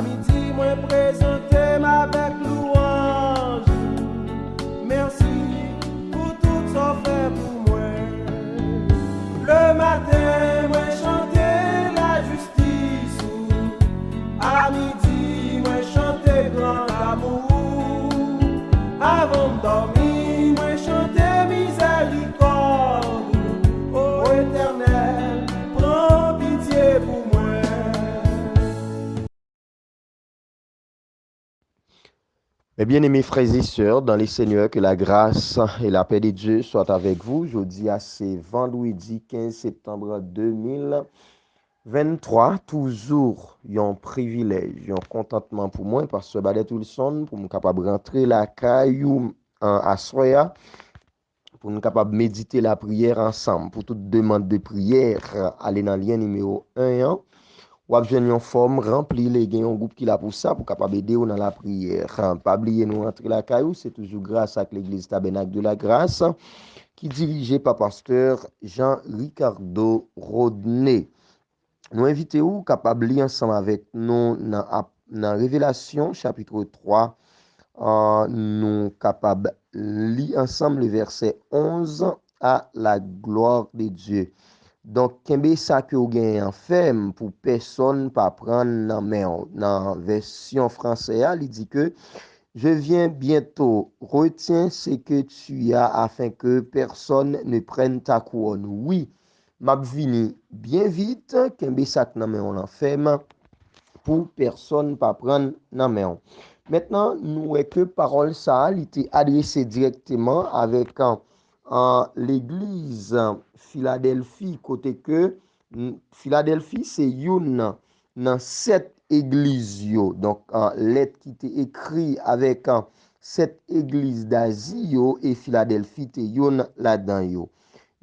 midi, moi présenter avec louange. Merci pour tout ça fait pour moi. Le matin, moi chanter la justice. À midi, moi chanter grand amour. Avant de dormir, moi chanter miséricorde. Ô Éternel, prends pitié pour moi. Mes bien-aimés frères et sœurs, dans les Seigneurs, que la grâce et la paix de Dieu soient avec vous. Jeudi, c'est vendredi 15 septembre 2023. Toujours un privilège, un contentement pour moi, parce que Badet Wilson, pour me capable de rentrer la caillou à Soya, pour nous capable de méditer la prière ensemble. Pour toute demande de prière, allez dans le lien numéro 1. Ou avez une forme remplie, les gains un groupe qui l'a pour ça, pour capable aider dans la prière. Pas oublier nous rentrer la caillou, c'est toujours grâce à l'église Tabernacle de la Grâce, qui est dirigée par pasteur Jean-Ricardo Rodney. Nous invitons capable lire ensemble avec nous dans Révélation chapitre 3. Nous capables lire ensemble le verset 11 à la gloire de Dieu. Donc, kembe ça que vous gagnez en fait pour personne pas prendre dans main. Dans version française, il dit que je viens bientôt. Retiens ce que tu as afin que personne ne prenne ta couronne. Oui, m'a vini bien vite. Kembe ça que dans main en fait pour personne pas prendre dans main. Maintenant, nous voyons que parole ça, il était adressé directement avec l'église Philadelphie, côté que Philadelphie, c'est une dans 7 églises. Donc, lettre qui était écrit avec 7 églises d'Asie et Philadelphie, c'est une là-dedans.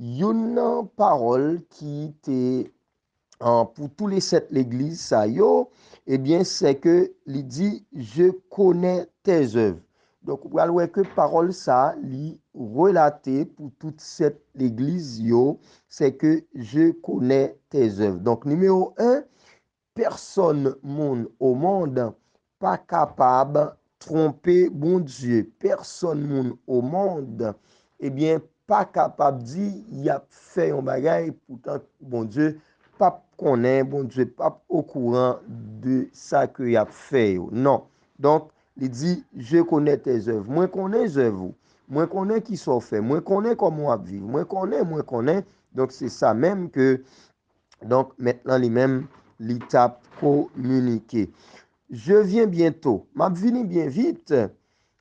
Une parole qui était pour tous les 7 l'église, ça eh bien, c'est que il dit, je connais tes œuvres. Donc, vous voyez que parole ça, li relaté pour toute cette église, c'est que je connais tes œuvres. Donc, numéro 1, personne au monde pas capable de tromper bon Dieu. Personne au monde, eh bien, pas capable de dire, il a fait un bagage, pourtant, bon Dieu, pas connaît, bon Dieu, pas au courant de ça qu'il a fait. Non. Donc, il dit, je connais tes œuvres. Moi, connais les œuvres. Moi, connais qui sont faits. Moi, connais comment vivre. Moi, connais. Donc, c'est ça même que, donc, maintenant, les mêmes, l'étape communiquée. Je viens bientôt. M'a vini bien vite.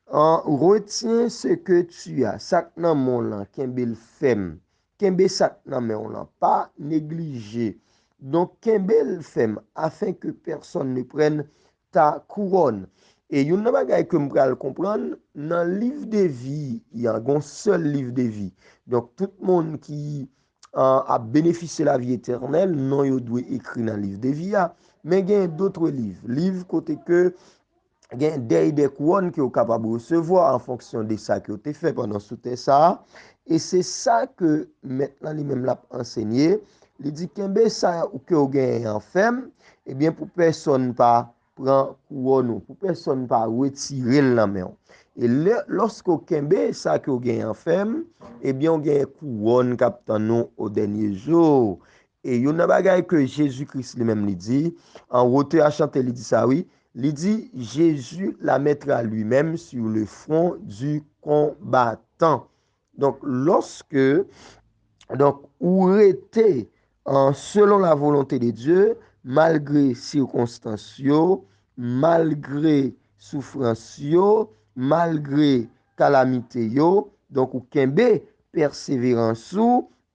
Retiens ce que tu as. Sak nan mon lan, kembe l fem. Kembe sak nan men on lan. Pas négliger. Donc, kembe l fem, afin que personne ne prenne ta couronne. Et yon nan bagay que m'pral comprendre, dans le livre de vie, il y a un seul livre de vie. Donc, tout le monde qui a bénéficié de la vie éternelle, non, il doit écrire dans le livre de vie. Mais il y a d'autres livres. Livres côté que il y a des couronnes qui sont capables de recevoir en fonction de ça qui a été fait pendant ce temps ça. Et c'est ça que maintenant lui-même l'a enseigné. Il dit que ça que vous gagnez en femme, eh bien pour personne pas prendre couronne, pour personne pas retirer la main. Et lorsque vous gagnez ça que vous gagnez en femme, eh bien vous gagnez couronne captain au dernier jour. Et il y a une bagaille que Jésus-Christ lui-même lui dit, en route à chanter, il dit ça oui. Il dit, Jésus la mettra lui-même sur le front du combattant. Donc, lorsque, donc, où était selon la volonté de Dieu, malgré circonstances, malgré souffrance, malgré calamité, donc, ou kembe persévérance,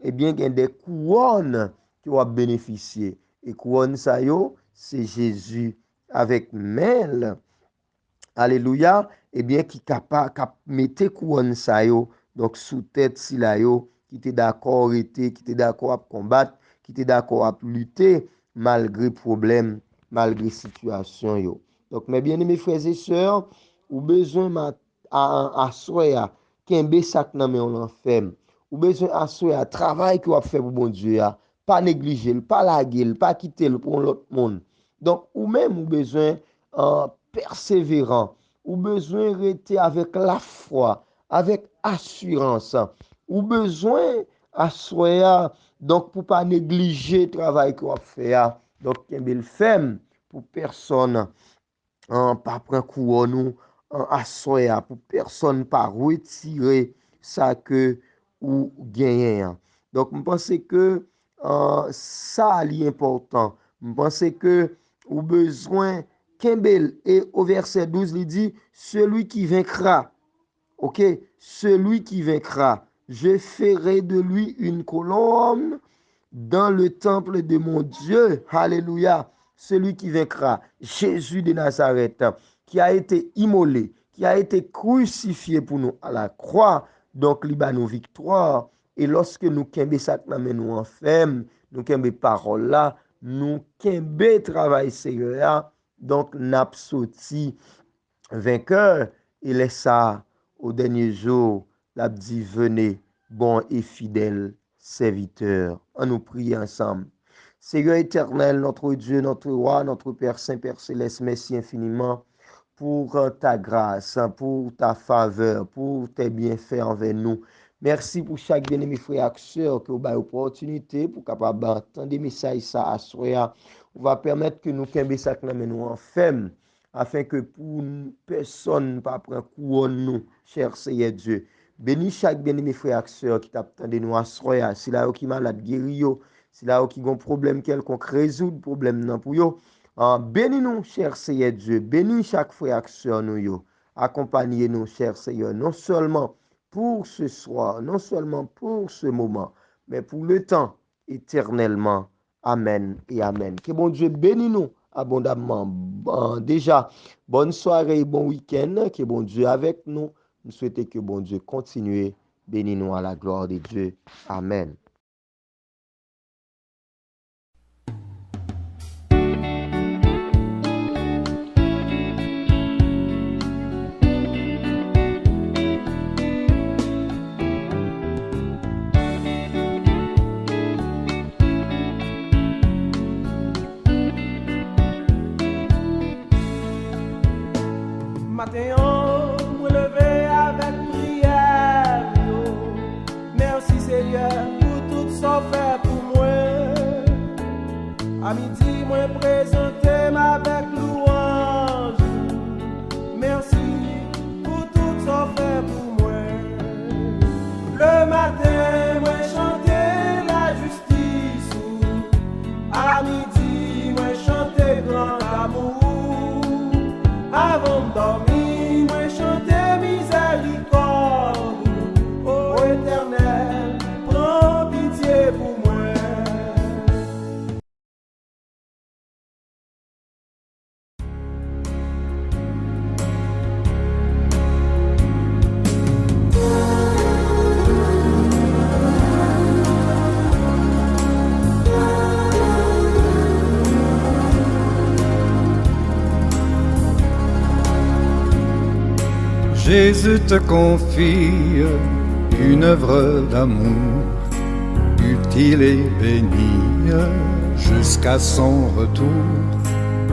eh bien, il y a des couronnes qui vont bénéficier. Et couronne ça, c'est Jésus avec Mel, alléluia, eh bien, qui capable mettre couronne ça yo, donc sous tête si la yo, qui était d'accord qui était d'accord à combattre, qui était d'accord à lutter malgré problème, malgré situation yo. Donc mes bien-aimés frères et sœurs, ou besoin à soya, kembe sak nan men on l'enferme. Ou besoin à soya travail que vous fait pour bon Dieu, pas négliger, pas laguer, pas quitter pour l'autre monde. Donc, ou même ou besoin persévérant, ou besoin rester avec la foi, avec assurance, ou besoin assoya donc pour pas négliger le travail qu'on fait. Donc, un bel femme pour personne pas prendre couronne assoya, pour personne pas retirer ça que ou gagner. Donc, je pense que ça est important. Je pense que ou besoin Kembel et au verset 12 il dit celui qui vaincra, OK, celui qui vaincra, je ferai de lui une colonne dans le temple de mon Dieu. Alléluia. Celui qui vaincra, Jésus de Nazareth, qui a été immolé, qui a été crucifié pour nous à la croix. Donc, il a nos victoires. Et lorsque nous kembe ça nous en femme, nous kembe parole là, nous kembe travail sérieux, donc n'a sorti vainqueur et laisse ça au dernier jour, l'a dit venez, bon et fidèle serviteur. On nous prie ensemble. Seigneur éternel, notre Dieu, notre roi, notre Père Saint, Père Céleste, merci infiniment pour ta grâce, pour ta faveur, pour tes bienfaits envers nous. Merci pour chaque bien-aimé frère et sœur qui a l'opportunité pour capable d'entendre des messages ça à soi. On va permettre que nous kembe ça nous en femme afin que pour personne pas prendre couronne nous, cher Seigneur Dieu. Bénis chaque bien-aimé frère et sœur qui t'attend de nous à soi. Si là qui malade guéri yo, si là qui ont problème quelconque résoudre problème nan pour yo. Bénis nous, cher Seigneur Dieu. Bénis chaque frère et sœur nous yo. Accompagnez-nous, cher Seigneur, non seulement pour ce soir, non seulement pour ce moment, mais pour le temps éternellement. Amen et amen. Que bon Dieu bénisse nous abondamment. Déjà, bonne soirée et bon week-end. Que bon Dieu avec nous. Nous souhaitons que bon Dieu continue. Bénis nous à la gloire de Dieu. Amen. Matin, me lever avec prière. Merci Seigneur pour tout ça fait pour moi. À midi, moi présenter avec louange. Merci pour tout ça fait pour moi. Le matin, moi chanter la justice. À midi, moi chanter grand amour. Avant de dormir, moi chanter miséricorde. Ô Éternel, prends pitié pour moi. Jésus te confie une œuvre d'amour, utile et bénie jusqu'à son retour.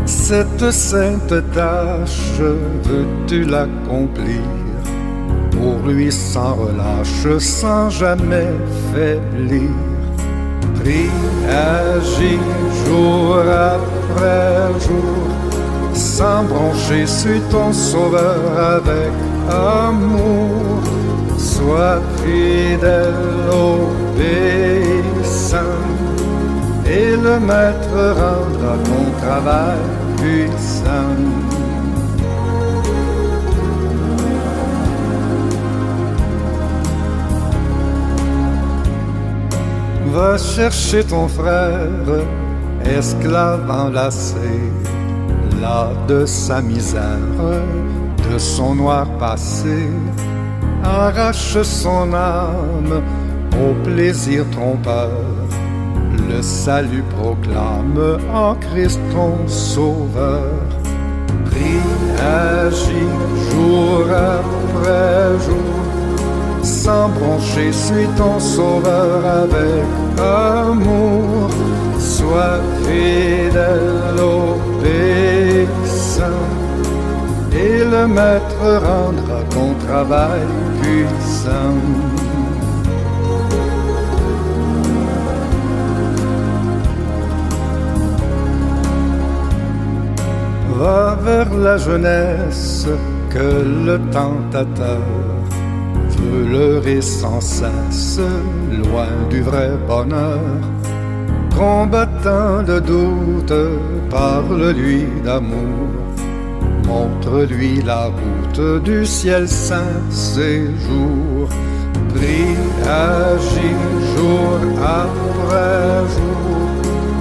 Cette sainte tâche, veux-tu l'accomplir pour lui sans relâche, sans jamais faiblir? Prie, agis jour après jour, sans broncher, suis ton sauveur avec amour. Sois fidèle, obéissant, et le maître rendra ton travail puissant. Va chercher ton frère, esclave enlacé, là de sa misère, de son noir passé. Arrache son âme au plaisir trompeur. Le salut proclame en Christ ton sauveur. Prie, agis jour après jour, sans broncher, suis ton sauveur avec amour. Sois fidèle, obéissant, maître rendra ton travail puissant. Va vers la jeunesse que le tentateur veut leurrer sans cesse, loin du vrai bonheur. Combattant le doute, parle-lui d'amour, montre-lui la route du ciel saint séjour. Prie, agis jour après jour,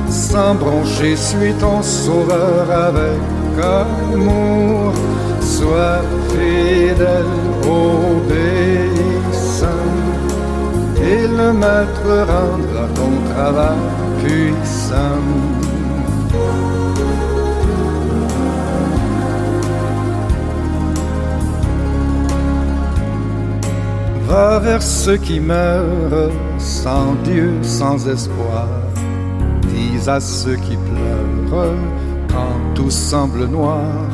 sans broncher, suis ton sauveur avec amour. Sois fidèle, obéissant, et le maître rendra ton travail puissant. Va vers ceux qui meurent sans Dieu, sans espoir. Dis à ceux qui pleurent quand tout semble noir.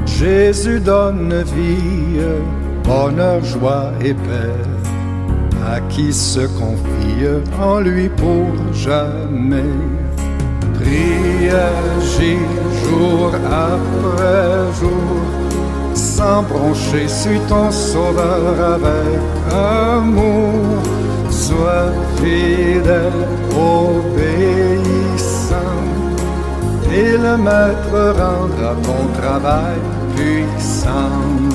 Jésus donne vie, bonheur, joie et paix à qui se confie en lui pour jamais. Prie, agis jour après jour, sans broncher, suis ton sauveur avec amour. Sois fidèle, obéissant, et le maître rendra ton travail puissant.